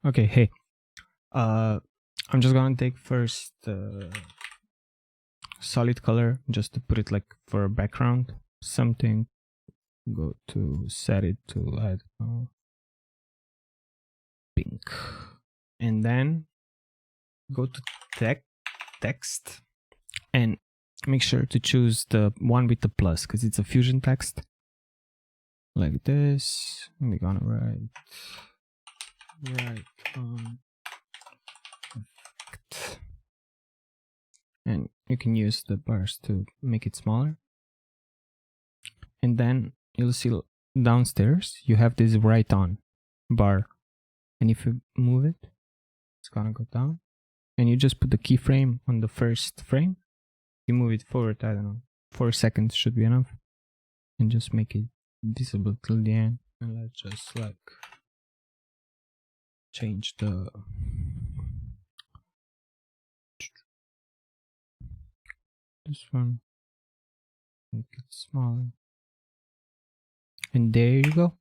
Okay, hey, I'm just gonna take first solid color just to put it like for a background, something. Go to set it to, I don't know, pink, and then go to text and make sure to choose the one with the plus because it's a fusion text like this. We're gonna write effect. And you can use the bars to make it smaller. And then you'll see downstairs you have this write on bar, and if you move it, it's gonna go down, and you just put the keyframe on the first frame. You move it forward, I don't know, 4 seconds should be enough, and just make it visible till the end. And let's just like change this one, make it smaller, and there you go.